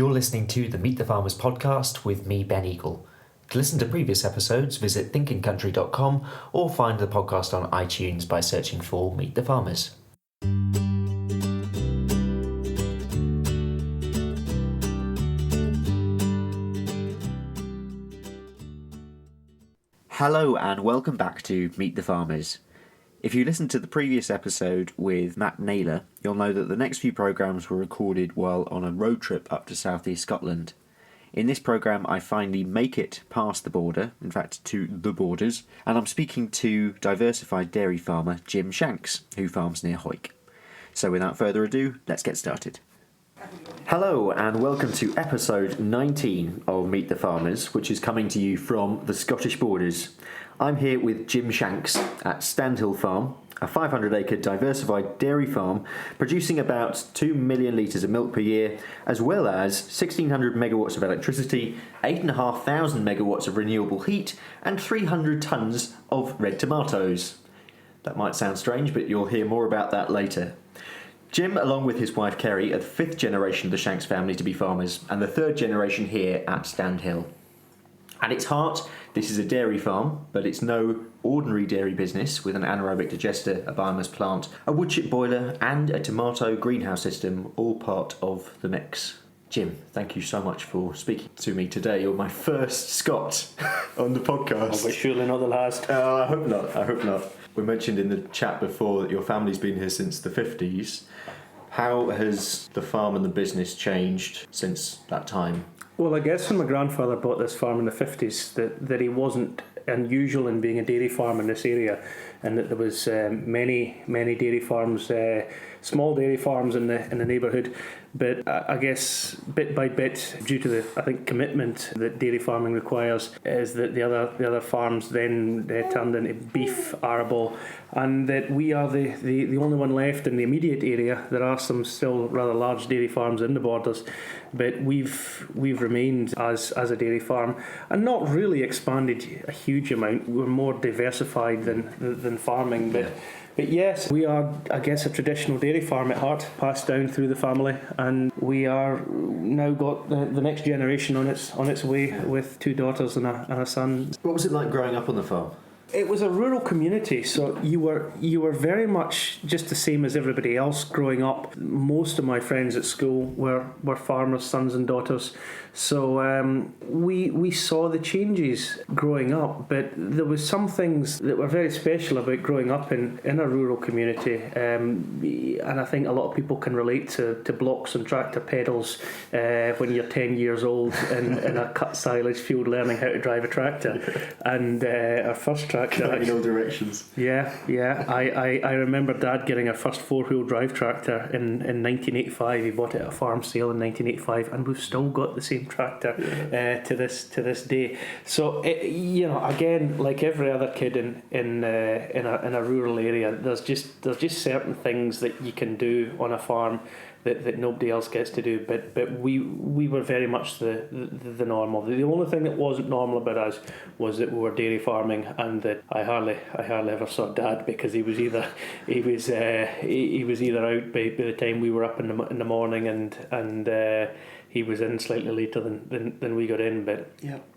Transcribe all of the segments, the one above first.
You're listening to the Meet the Farmers podcast with me, Ben Eagle. To listen to previous episodes, visit thinkingcountry.com or find the podcast on iTunes by searching for Meet the Farmers. Hello and welcome back to Meet the Farmers. If you listened to the previous episode with Matt Naylor, you'll know that the next few programmes were recorded while on a road trip up to southeast Scotland. In this programme I finally make it past the border, in fact to the borders, and I'm speaking to diversified dairy farmer Jim Shanks, who farms near Hawick. So without further ado, let's get started. Hello and welcome to episode 19 of Meet the Farmers, which is coming to you from the Scottish borders. I'm here with Jim Shanks at Standhill Farm, a 500-acre diversified dairy farm producing about 2 million litres of milk per year, as well as 1,600 megawatts of electricity, 8,500 megawatts of renewable heat, and 300 tonnes of red tomatoes. That might sound strange, but you'll hear more about that later. Jim, along with his wife Kerry, are the fifth generation of the Shanks family to be farmers, and the third generation here at Standhill. At its heart, this is a dairy farm, but it's no ordinary dairy business with an anaerobic digester, a biomass plant, a woodchip boiler, and a tomato greenhouse system, all part of the mix. Jim, thank you so much for speaking to me today. You're my first Scot on the podcast. Oh, but surely not the last. I hope not. We mentioned in the chat before that your family's been here since the 50s. How has the farm and the business changed since that time? Well, I guess when my grandfather bought this farm in the 50s, that he wasn't unusual in being a dairy farm in this area, and that there was many dairy farms, small dairy farms in the neighbourhood. But I guess bit by bit, due to the commitment that dairy farming requires, is that the other farms then turned into beef, arable, and that we are the only one left in the immediate area. There are some still rather large dairy farms in the borders, but we've remained as a dairy farm and not really expanded a huge amount. We're more diversified than farming, but yes, we are, I guess, a traditional dairy farm at heart, passed down through the family, and we are now got the next generation on its way with 2 daughters and a son. What was it like growing up on the farm? It was a rural community, so you were very much just the same as everybody else growing up. Most of my friends at school were farmers' sons and daughters, so we saw the changes growing up. But there was some things that were very special about growing up in a rural community, and I think a lot of people can relate to blocks and tractor pedals when you're 10 years old in a cut silage field learning how to drive a tractor. And our first tractor, in all directions. Yeah. I remember Dad getting our first 4-wheel drive tractor in 1985. He bought it at a farm sale in 1985, and we've still got the same tractor to this day. So again, like every other kid in a rural area, there's just certain things that you can do on a farm that nobody else gets to do, but we were very much the normal. The only thing that wasn't normal about us was that we were dairy farming, and that I hardly ever saw Dad, because he was either out by the time we were up in the morning, and he was in slightly later than we got in. But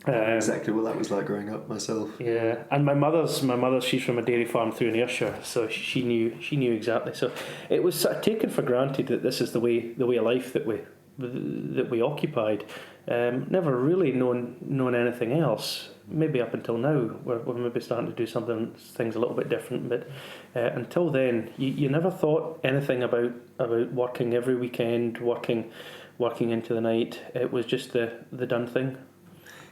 exactly what that was like growing up myself. Yeah, and my mother's she's from a dairy farm through in Ayrshire, so she knew exactly. So it was sort of taken for granted that this is the way of life that we occupied. Never really known anything else. Maybe up until now, we're maybe starting to do things a little bit different. But until then, you never thought anything about working every weekend, working into the night. It was just the done thing.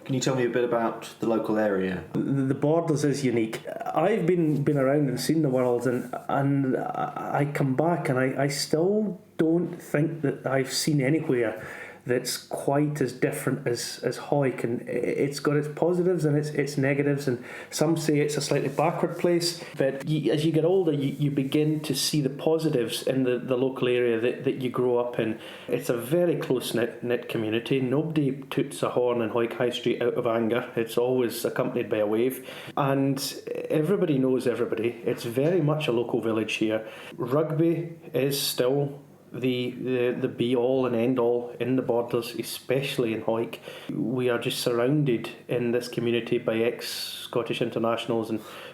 Can you tell me a bit about the local area? The Borders is unique. I've been around and seen the world, and I come back and I still don't think that I've seen anywhere that's quite as different as Hawick, and it's got its positives and its negatives, and some say it's a slightly backward place, but as you get older you begin to see the positives in the local area that you grow up in. It's a very close-knit community. Nobody toots a horn in Hawick High Street out of anger. It's always accompanied by a wave, and everybody knows everybody. It's very much a local village here. Rugby is still the be all and end all in the borders, especially in Hawick. We are just surrounded in this community by ex-Scottish internationals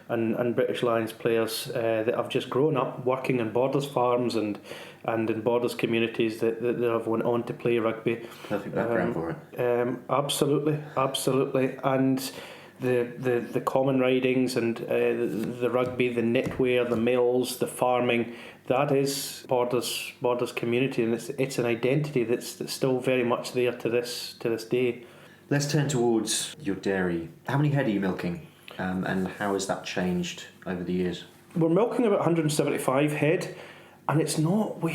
and British Lions players that have just grown up working in borders farms and in borders communities that have went on to play rugby. Perfect background for it. Absolutely. And the common ridings and the rugby, the knitwear, the mills, the farming, that is borders community, and it's an identity that's still very much there to this day. Let's turn towards your dairy. How many head are you milking, and how has that changed over the years? We're milking about 175 head, and it's not, I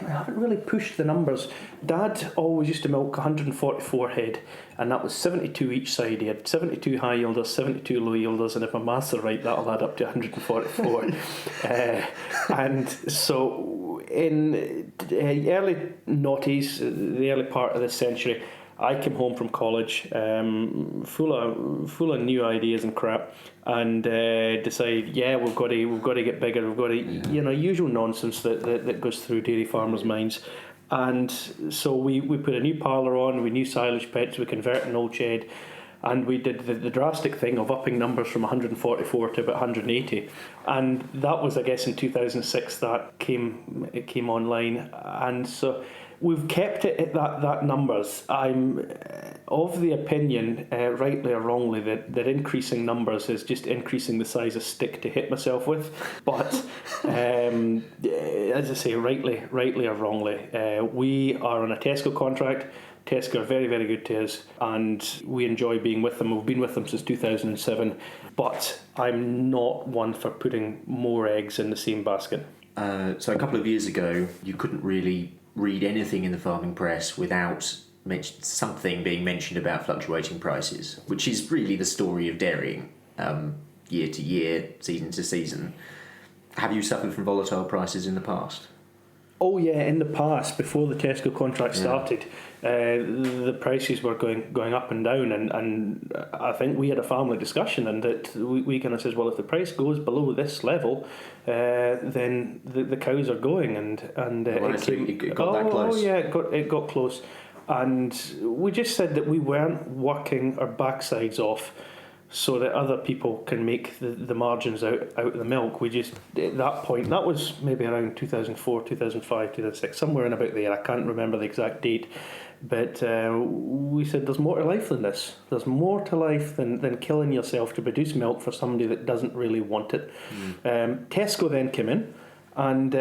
haven't really pushed the numbers. Dad always used to milk 144 head, and that was 72 each side. He had 72 high yielders, 72 low yielders, and if my maths are right, that'll add up to 144. And so in the early noughties, the early part of this century, I came home from college full of new ideas and crap, and decided, we've got to get bigger. We've got to, usual nonsense that goes through dairy farmers' minds. And so we put a new parlour on, we new silage pits, we converted an old shed, and we did the drastic thing of upping numbers from 144 to about 180. And that was, I guess, in 2006 that came online. And so we've kept it at that numbers. I'm of the opinion, rightly or wrongly, that increasing numbers is just increasing the size of stick to hit myself with. But as I say, rightly or wrongly, we are on a Tesco contract. Tesco are very, very good to us, and we enjoy being with them. We've been with them since 2007, but I'm not one for putting more eggs in the same basket. So a couple of years ago, you couldn't really read anything in the farming press without something being mentioned about fluctuating prices, which is really the story of dairying, year to year, season to season. Have you suffered from volatile prices in the past? Oh yeah, in the past, before the Tesco contract started, the prices were going up and down, and I think we had a family discussion, and that we kind of says, well, if the price goes below this level, then the cows are going, and it got that close. Oh yeah, it got close, and we just said that we weren't working our backsides off so that other people can make the margins out of the milk. We just, at that point, that was maybe around 2004, 2005, 2006, somewhere in about there. I can't remember the exact date. But we said there's more to life than this. There's more to life than killing yourself to produce milk for somebody that doesn't really want it. Tesco then came in, and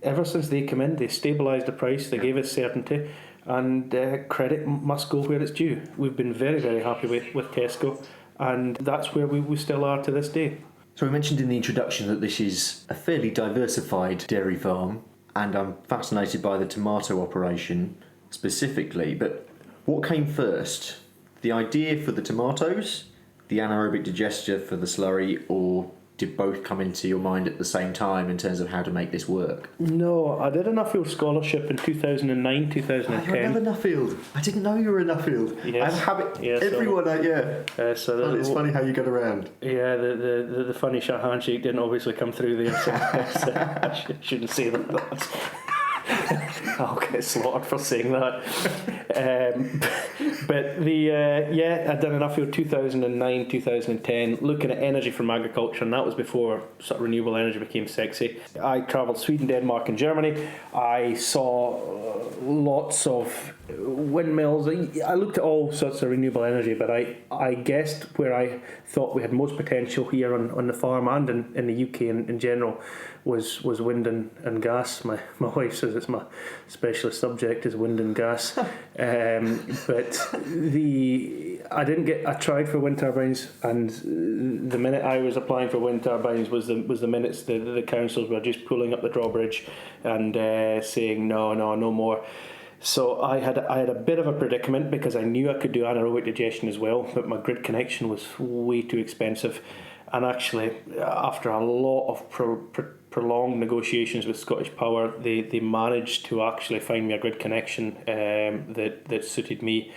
ever since they came in, they stabilised the price, they gave us certainty, and credit must go where it's due. We've been very, very happy with Tesco, and that's where we still are to this day. So we mentioned in the introduction that this is a fairly diversified dairy farm, and I'm fascinated by the tomato operation specifically, but what came first? The idea for the tomatoes, the anaerobic digester for the slurry, or did both come into your mind at the same time in terms of how to make this work? No, I did a Nuffield scholarship in 2009, 2010. You're another Nuffield. I didn't know you were a Nuffield. Yes. I have it. Yes, everyone, so it's funny how you get around. Yeah, the funny handshake didn't obviously come through there, so I shouldn't say that. I'll get slaughtered for saying that. But I done enough for 2009, 2010, looking at energy from agriculture, and that was before sort of renewable energy became sexy. I travelled Sweden, Denmark, and Germany. I saw lots of windmills. I looked at all sorts of renewable energy, but I guessed where I thought we had most potential here on the farm and in the UK in general was wind and gas. My wife says it's my specialist subject is wind and gas. But I tried for wind turbines, and the minute I was applying for wind turbines was the minutes the councils were just pulling up the drawbridge and saying no more. So I had a bit of a predicament because I knew I could do anaerobic digestion as well, but my grid connection was way too expensive. And actually, after a lot of prolonged negotiations with Scottish Power, they managed to actually find me a grid connection that suited me.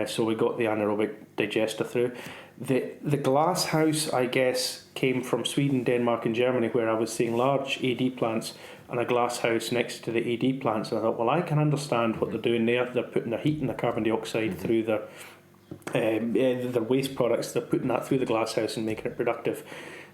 So we got the anaerobic digester through. The glass house, I guess, came from Sweden, Denmark and Germany, where I was seeing large AD plants and a glass house next to the AD plants. And I thought, well, I can understand what they're doing there. They're putting their heat and the carbon dioxide through their waste products. They're putting that through the glass house and making it productive.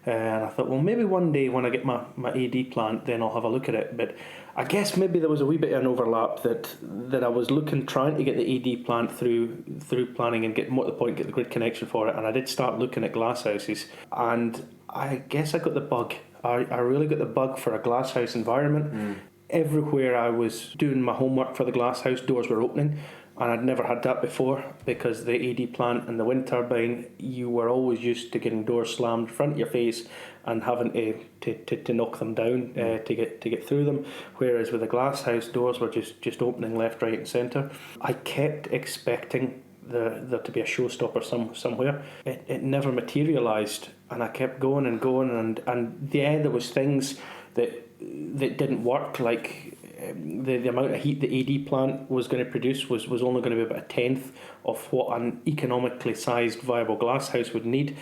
And I thought, well, maybe one day when I get my AD plant, then I'll have a look at it. But I guess maybe there was a wee bit of an overlap that I was trying to get the AD plant through planning and get the grid connection for it. And I did start looking at glass houses, and I guess I got the bug. I really got the bug for a glass house environment. Everywhere I was doing my homework for the glass house, doors were opening. And I'd never had that before, because the AD plant and the wind turbine, you were always used to getting doors slammed in front of your face and having to knock them down to get through them. Whereas with the glass house, doors were just opening left, right and centre. I kept expecting there to be a showstopper somewhere. It never materialised, and I kept going and going, and there was things that didn't work, like the amount of heat the AD plant was going to produce was only going to be about a tenth of what an economically sized viable glass house would need.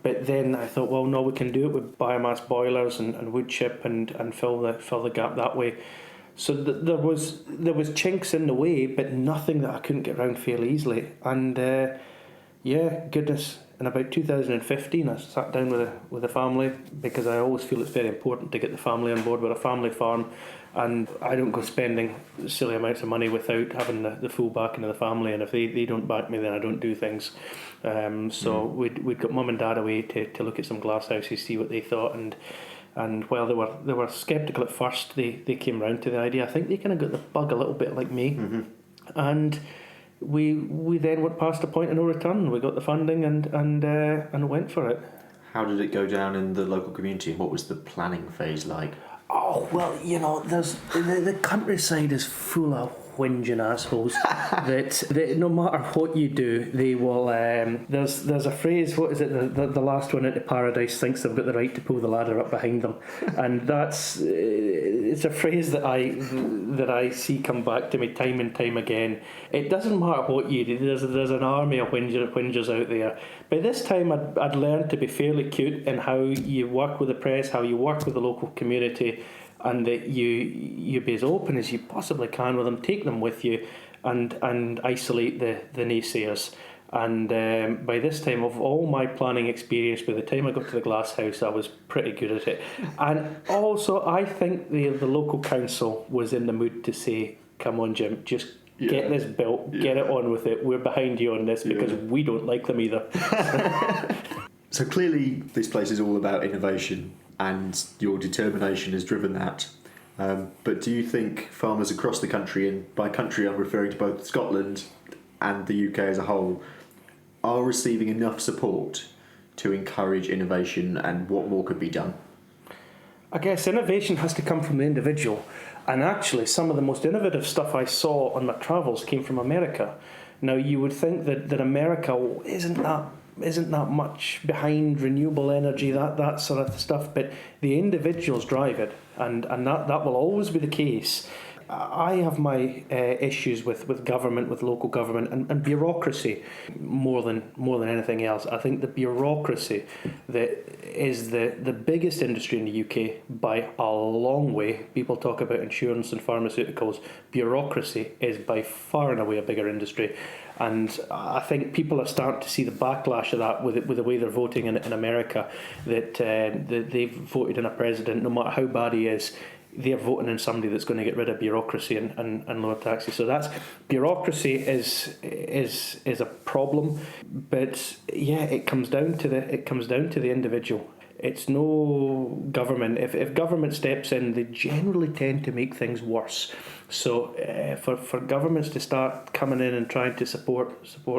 But then I thought, well, no, we can do it with biomass boilers and wood chip and fill the gap that way. So there was chinks in the way, but nothing that I couldn't get around fairly easily. And goodness, in about 2015, I sat down with the family, because I always feel it's very important to get the family on board with a family farm, and I don't go spending silly amounts of money without having the full backing of the family, and if they don't back me, then I don't do things. So we'd got mum and dad away to look at some glass houses, see what they thought, and while they were sceptical at first, they came round to the idea. I think they kind of got the bug a little bit like me, and we then went past the point of no return. We got the funding and went for it. How did it go down in the local community? What was the planning phase like? Oh, well, there's the countryside is full of whinging assholes that no matter what you do, they will. There's a phrase. What is it? The last one into paradise thinks they've got the right to pull the ladder up behind them, and it's a phrase that I see come back to me time and time again. It doesn't matter what you do. There's an army of whingers out there. By this time, I'd learned to be fairly cute in how you work with the press, how you work with the local community, and that you be as open as you possibly can with them, take them with you, and isolate the naysayers. And by this time, of all my planning experience, by the time I got to the glass house, I was pretty good at it. And also, I think the local council was in the mood to say, come on, Jim, just get this built, get it on with it. We're behind you on this, because we don't like them either. So clearly this place is all about innovation, and your determination has driven that. But do you think farmers across the country, and by country I'm referring to both Scotland and the UK as a whole, are receiving enough support to encourage innovation, and what more could be done? I guess innovation has to come from the individual, and actually some of the most innovative stuff I saw on my travels came from America. Now, you would think that America isn't that much behind renewable energy, that sort of stuff, but the individuals drive it, and that will always be the case. I have my issues with government, with local government, and bureaucracy more than anything else. I think the bureaucracy that is the biggest industry in the UK by a long way. People talk about insurance and pharmaceuticals. Bureaucracy is by far and away a bigger industry. And I think people are starting to see the backlash of that with the way they're voting in America, that they've voted in a president, no matter how bad he is, they're voting in somebody that's going to get rid of bureaucracy and lower taxes. So that's bureaucracy is a problem, but yeah, it comes down to the individual. It's no government. If government steps in, they generally tend to make things worse. So for governments to start coming in and trying to support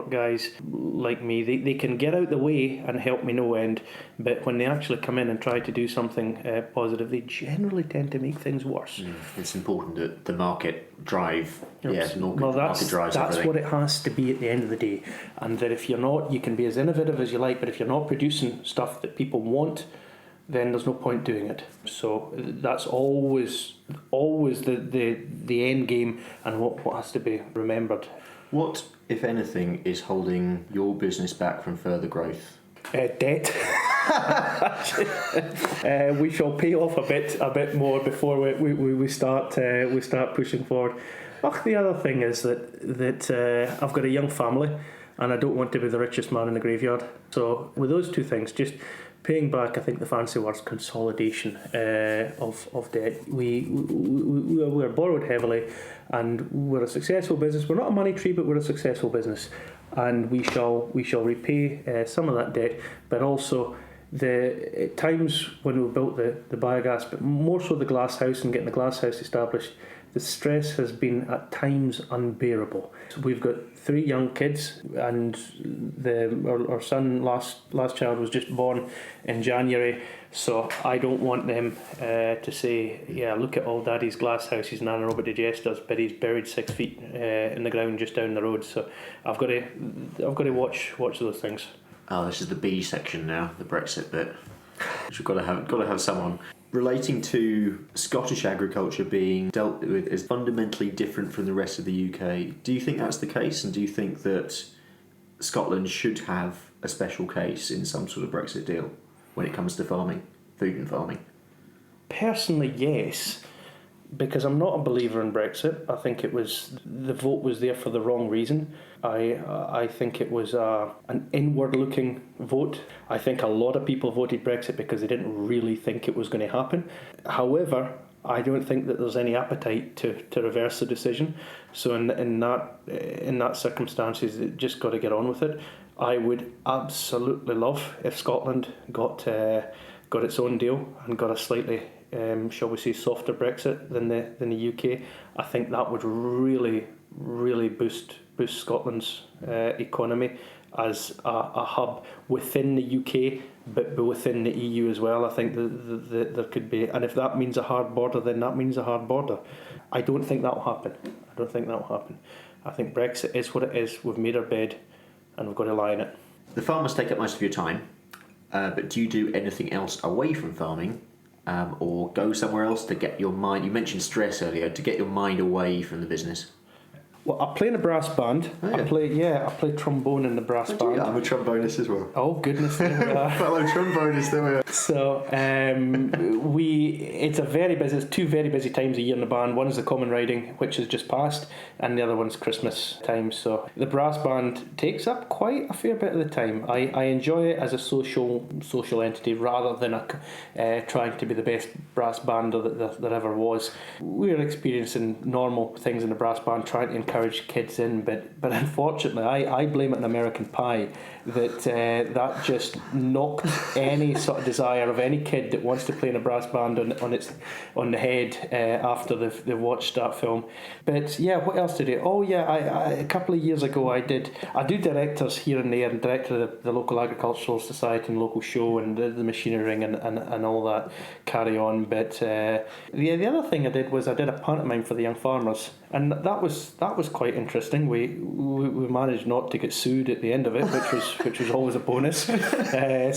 guys like me, they can get out the way and help me no end. But when they actually come in and try to do something positive, they generally tend to make things worse. It's important that the market drive. That's market drives everything. what it has to be at the end of the day. And that if you're not, you can be as innovative as you like, but if you're not producing stuff that people want, then there's no point doing it. So that's always the end game, and what has to be remembered. What, if anything, is holding your business back from further growth? Debt. We shall pay off a bit more before we start pushing forward. The other thing is that I've got a young family, and I don't want to be the richest man in the graveyard. So with those two things, just paying back, I think the fancy word's consolidation of debt. We're borrowed heavily, and we're a successful business. We're not a money tree, but we're a successful business, and we shall repay some of that debt, but also at times when we built the biogas, but more so the glass house and getting the glass house established, the stress has been at times unbearable. So we've got 3 young kids, and our son, last child, was just born in January. So I don't want them to say, yeah, look at all Daddy's glass house, he's an anaerobic digesters, but he's buried 6 feet in the ground just down the road. So I've got to watch those things. Oh, this is the B section now, the Brexit bit, which we've got to have someone. Relating to Scottish agriculture being dealt with as fundamentally different from the rest of the UK, do you think that's the case, and do you think that Scotland should have a special case in some sort of Brexit deal when it comes to farming, food and farming? Personally, yes, because I'm not a believer in Brexit. I think the vote was there for the wrong reason. I think it was an inward-looking vote. I think a lot of people voted Brexit because they didn't really think it was going to happen. However, I don't think that there's any appetite to reverse the decision. So in that circumstances, it just got to get on with it. I would absolutely love if Scotland got its own deal and got a slightly, shall we say, softer Brexit than the UK. I think that would really boost Scotland's economy as a hub within the UK, but within the EU as well. I think that there could be, and if that means a hard border, then that means a hard border. I don't think that will happen. I think Brexit is what it is. We've made our bed, and we've got to lie in it. The farmers take up most of your time, but do you do anything else away from farming, or go somewhere else to get your mind? You mentioned stress earlier, to get your mind away from the business. Well, I play in a brass band. Oh, yeah. I play trombone in the brass band. Yeah, I'm a trombonist as well. Oh goodness, there we are. Fellow trombonist, there we are. So it's a very busy. It's 2 very busy times a year in the band. One is the common riding, which has just passed, and the other one's Christmas time. So the brass band takes up quite a fair bit of the time. I enjoy it as a social entity rather than trying to be the best brass band that there ever was. We're experiencing normal things in the brass band, trying to encourage kids in, but unfortunately I blame it on American Pie that just knocked any sort of desire of any kid that wants to play in a brass band on the head after they've watched that film. But yeah, what else to do? Oh yeah, I a couple of years ago I do directors here and there, and director of the local agricultural society and local show, and the machinery ring and all that carry on. But the other thing I did was I did a pantomime for the young farmers, and that was quite interesting. We managed not to get sued at the end of it, which was always a bonus.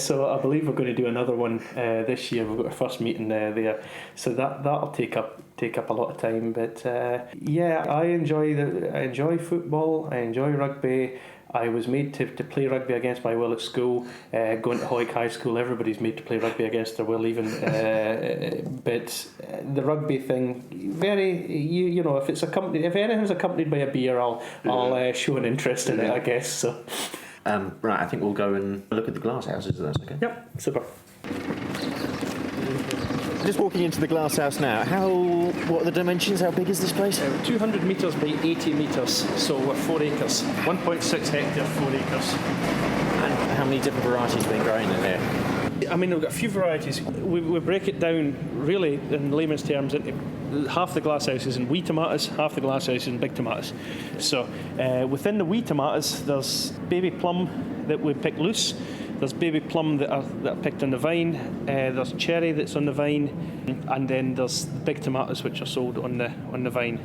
So I believe we're going to do another one this year. We've got our first meeting there, so that'll take up a lot of time. But yeah, I enjoy football. I enjoy rugby. I was made to play rugby against my will at school. Going to Hoyk High School, everybody's made to play rugby against their will, even. But the rugby thing, you know, if anything's accompanied by a beer, I'll show an interest in it, I guess. So. Right, I think we'll go and look at the glass houses. If that's okay. Yep, super. Just walking into the glass house now. What are the dimensions? How big is this place? 200 metres by 80 metres, so we're 4 acres. 1.6 hectare, 4 acres. And how many different varieties have been growing in here? I mean, we've got a few varieties. We break it down, really, in layman's terms, into half the glass houses in wee tomatoes, half the glass houses in big tomatoes. So within the wee tomatoes, there's baby plum that we pick loose. There's baby plum that are picked on the vine. There's cherry that's on the vine, and then there's big tomatoes which are sold on the vine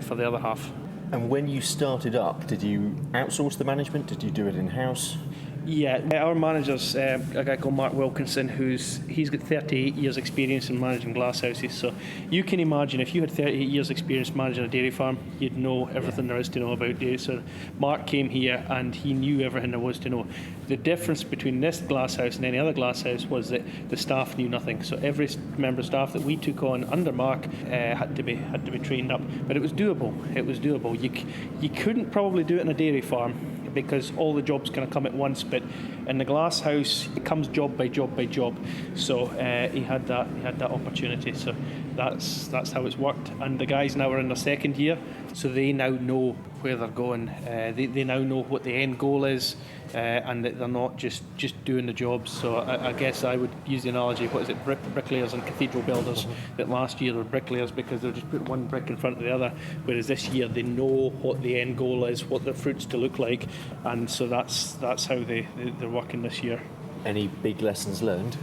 for the other half. And when you started up, did you outsource the management? Did you do it in-house? Yeah, our manager's a guy called Mark Wilkinson, he's got 38 years experience in managing glasshouses. So you can imagine if you had 38 years experience managing a dairy farm, you'd know everything there is to know about dairy. So Mark came here and he knew everything there was to know. The difference between this glasshouse and any other glasshouse was that the staff knew nothing. So every member of staff that we took on under Mark had to be trained up, but it was doable. You couldn't probably do it in a dairy farm, because all the jobs kind of come at once, but in the glass house it comes job by job by job. So he had that opportunity. So that's how it's worked. And the guys now are in their second year, so they now know where they're going. They now know what the end goal is, and that they're not just doing the jobs. So I guess I would use the analogy, what is it, bricklayers and cathedral builders, that last year they were bricklayers because they just put one brick in front of the other, whereas this year they know what the end goal is, what their fruit's to look like, and so that's how they're working this year. Any big lessons learned?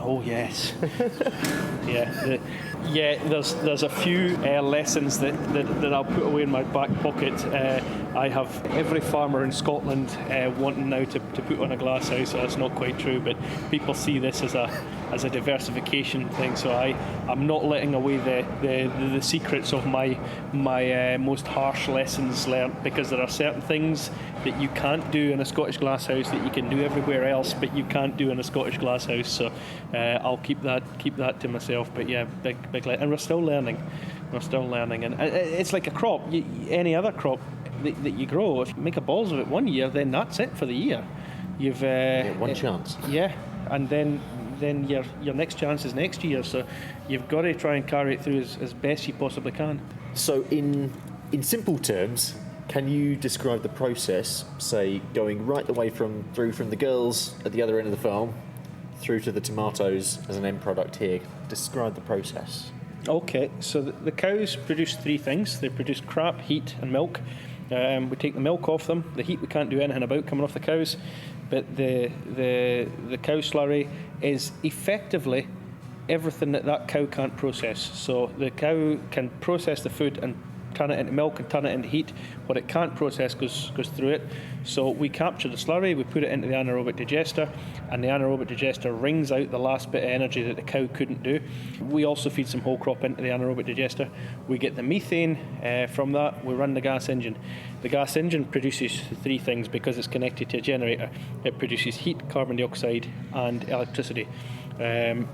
Oh yes. There's a few lessons that I'll put away in my back pocket. I have every farmer in Scotland wanting now to put on a glass house. So that's not quite true, but people see this as a diversification thing. So I'm not letting away the secrets of my most harsh lessons learned, because there are certain things that you can't do in a Scottish glasshouse that you can do everywhere else, but you can't do in a Scottish glasshouse. So I'll keep that to myself. But yeah, big and we're still learning, and it's like a crop. Any other crop that you grow, if you make a balls of it one year, then that's it for the year. You've one chance. Yeah, and then your next chance is next year. So you've got to try and carry it through as best you possibly can. So in simple terms, can you describe the process, say going right the way through from the girls at the other end of the farm through to the tomatoes as an end product here? Describe the process. Okay, so the cows produce three things. They produce crap, heat and milk. We take the milk off them. The heat we can't do anything about coming off the cows, but the cow slurry is effectively everything that cow can't process. So the cow can process the food and turn it into milk and turn it into heat. What it can't process goes through it. So we capture the slurry, we put it into the anaerobic digester, and the anaerobic digester wrings out the last bit of energy that the cow couldn't do. We also feed some whole crop into the anaerobic digester. We get the methane from that, we run the gas engine. The gas engine produces three things because it's connected to a generator. It produces heat, carbon dioxide and electricity.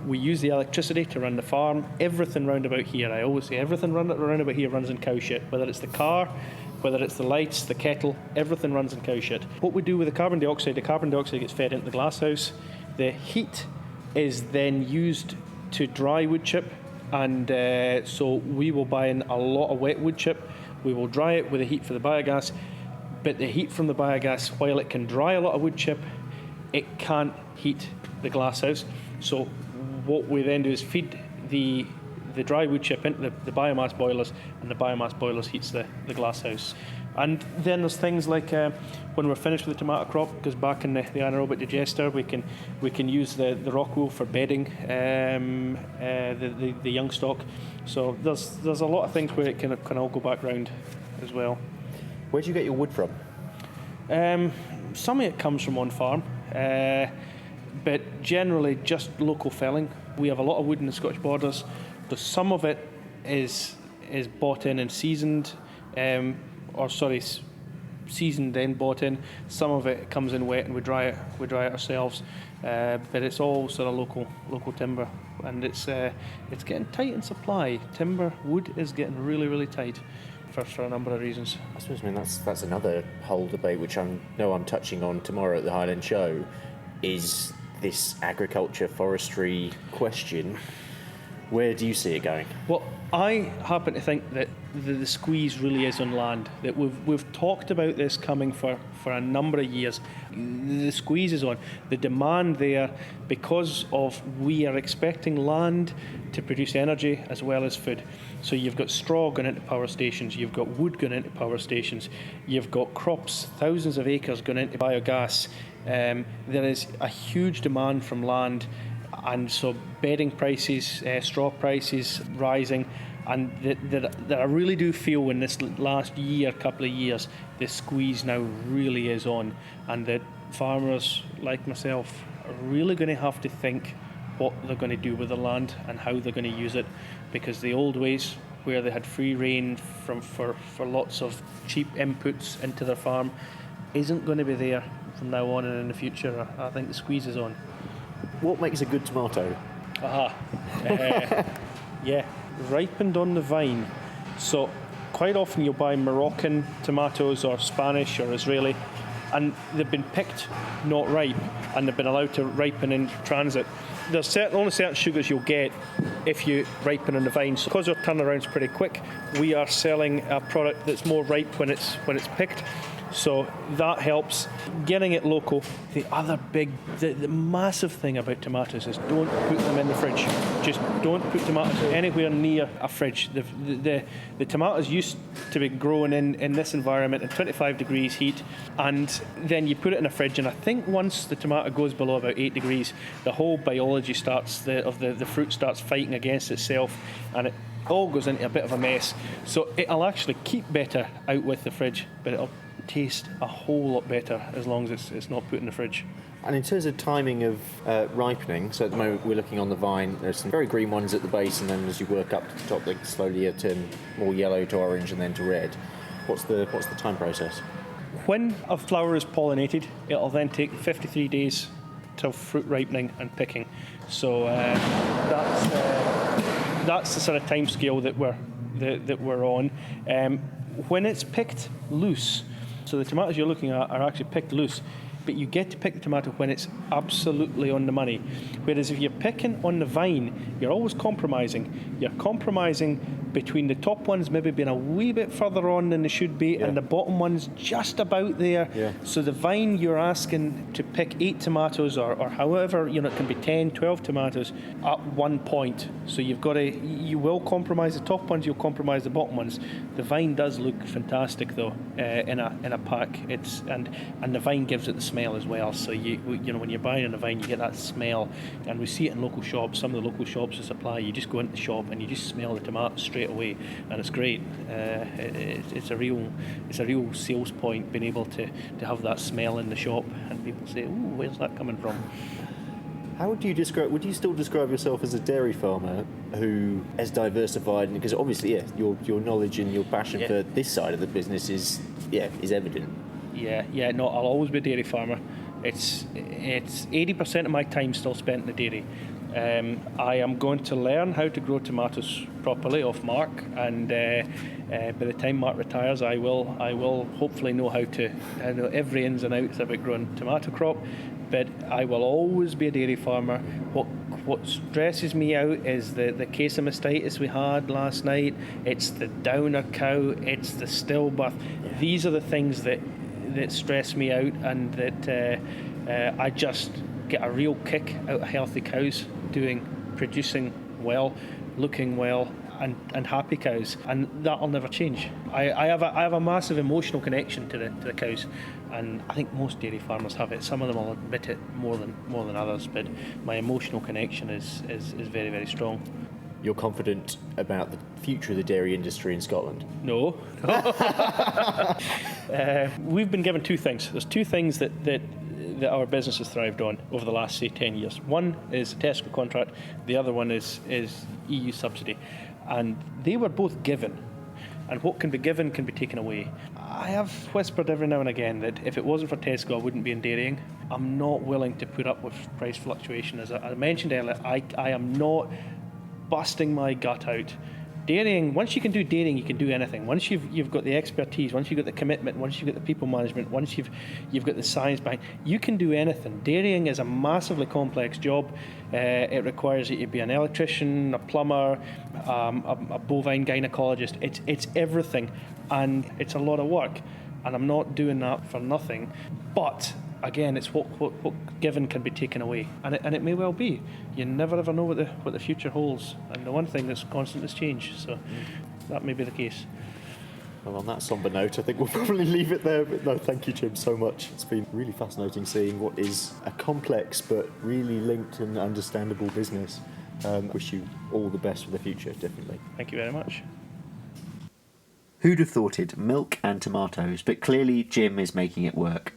We use the electricity to run the farm. Everything round about here, I always say, everything round about here runs in cow shit. Whether it's the car, whether it's the lights, the kettle, everything runs in cow shit. What we do with the carbon dioxide gets fed into the glasshouse. The heat is then used to dry wood chip, and so we will buy in a lot of wet wood chip. We will dry it with the heat for the biogas, but the heat from the biogas, while it can dry a lot of wood chip, it can't heat the glasshouse. So what we then do is feed the dry wood chip into the biomass boilers, and the biomass boilers heats the glasshouse. And then there's things like when we're finished with the tomato crop, it goes back in the anaerobic digester. We can use the rock wool for bedding the young stock. So there's a lot of things where it can all go back round as well. Where do you get your wood from? Some of it comes from on farm, but generally just local felling. We have a lot of wood in the Scottish borders. So some of it is bought in and seasoned, seasoned then bought in. Some of it comes in wet and we dry it ourselves. But it's all sort of local timber, and it's getting tight in supply. Wood is getting really, really tight for a number of reasons. I suppose that's another whole debate which I'm touching on tomorrow at the Highland Show, is this agriculture forestry question. Where do you see it going? Well, I happen to think that the squeeze really is on land. That we've talked about this coming for a number of years. The squeeze is on. The demand there, because of we are expecting land to produce energy as well as food. So you've got straw going into power stations, you've got wood going into power stations, you've got crops, thousands of acres going into biogas. There is a huge demand from land. And so bedding prices, straw prices rising, And that I really do feel in this last couple of years, the squeeze now really is on, and that farmers like myself are really going to have to think what they're going to do with the land and how they're going to use it, because the old ways where they had free rein for lots of cheap inputs into their farm isn't going to be there from now on and in the future. I think the squeeze is on. What makes a good tomato? Yeah, ripened on the vine. So quite often you'll buy Moroccan tomatoes or Spanish or Israeli, and they've been picked not ripe, and they've been allowed to ripen in transit. There's only certain sugars you'll get if you ripen on the vine. So because our turnaround's pretty quick, we are selling a product that's more ripe when it's picked. So that helps. Getting it local. The other the massive thing about tomatoes is don't put them in the fridge. Just don't put tomatoes anywhere near a fridge. The tomatoes used to be grown in this environment at 25 degrees heat, and then you put it in a fridge, and I think once the tomato goes below about 8 degrees, the whole biology starts, the fruit starts fighting against itself, and it all goes into a bit of a mess. So it'll actually keep better out with the fridge, but it'll taste a whole lot better as long as it's not put in the fridge. And in terms of timing of ripening, so at the moment we're looking on the vine, there's some very green ones at the base, and then as you work up to the top, they slowly turn more yellow to orange and then to red. What's the time process? When a flower is pollinated, it'll then take 53 days till fruit ripening and picking. So that's the sort of time scale that we're on. When it's picked loose, so the tomatoes you're looking at are actually picked loose, but you get to pick the tomato when it's absolutely on the money. Whereas if you're picking on the vine, you're always compromising. You're compromising between the top ones maybe being a wee bit further on than they should be, and the bottom ones just about there. Yeah. So the vine, you're asking to pick 8 tomatoes or however, it can be 10, 12 tomatoes at one point. So you will compromise the top ones, you'll compromise the bottom ones. The vine does look fantastic though in a pack. And the vine gives it the smell as well. So when you're buying on a vine, you get that smell, and we see it in local shops. Some of the local shops that supply, you just go into the shop and you just smell the tomatoes straight away, and it's great. It's a real sales point, being able to have that smell in the shop, and people say, "Ooh, where's that coming from?" How would you describe? Would you still describe yourself as a dairy farmer who has diversified? Because obviously, your knowledge and your passion for this side of the business is evident. Yeah. No, I'll always be a dairy farmer. It's 80% of my time still spent in the dairy. I am going to learn how to grow tomatoes properly off Mark, and by the time Mark retires, I will hopefully know I know every ins and outs about growing tomato crop. But I will always be a dairy farmer. What stresses me out is the case of mastitis we had last night. It's the downer cow. It's the stillbirth. Yeah. These are the things that stress me out, and that I just get a real kick out of healthy cows producing well, looking well, and happy cows, and that'll never change. I have a massive emotional connection to the cows, and I think most dairy farmers have it. Some of them will admit it more than others, but my emotional connection is very, very strong. You're confident about the future of the dairy industry in Scotland? No. We've been given 2 things. There's 2 things that our business has thrived on over the last, say, 10 years. One is a Tesco contract. The other one is EU subsidy. And they were both given. And what can be given can be taken away. I have whispered every now and again that if it wasn't for Tesco, I wouldn't be in dairying. I'm not willing to put up with price fluctuation. As I mentioned earlier, I am not busting my gut out. Dairying, once you can do dairying, you can do anything. Once you've got the expertise, once you've got the commitment, once you've got the people management, once you've got the science behind, you can do anything. Dairying is a massively complex job. It requires that you be an electrician, a plumber, a bovine gynecologist. It's everything, and it's a lot of work. And I'm not doing that for nothing. But again, it's what given can be taken away, and it may well be. You never ever know what the future holds, and the one thing that's constant is change. So that may be the case. Well, on that somber note, I think we'll probably leave it there. But no, thank you, Jim, so much. It's been really fascinating seeing what is a complex but really linked and understandable business. Wish you all the best for the future, definitely. Thank you very much. Who'd have thought it? Milk and tomatoes, but clearly Jim is making it work.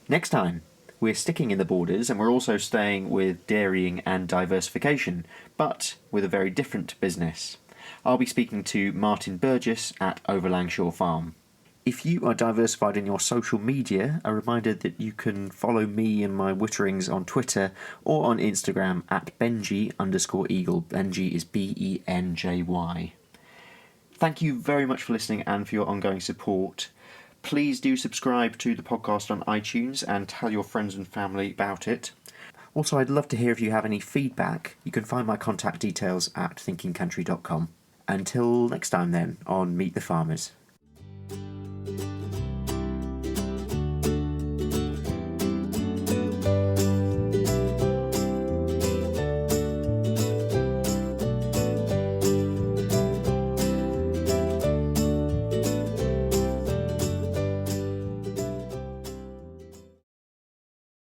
Next time, we're sticking in the borders and we're also staying with dairying and diversification, but with a very different business. I'll be speaking to Martin Burgess at Overlangshore Farm. If you are diversified in your social media, a reminder that you can follow me and my witterings on Twitter or on Instagram at Benji_Eagle. Benji is BENJY. Thank you very much for listening and for your ongoing support. Please do subscribe to the podcast on iTunes and tell your friends and family about it. Also, I'd love to hear if you have any feedback. You can find my contact details at thinkingcountry.com. Until next time then, on Meet the Farmers.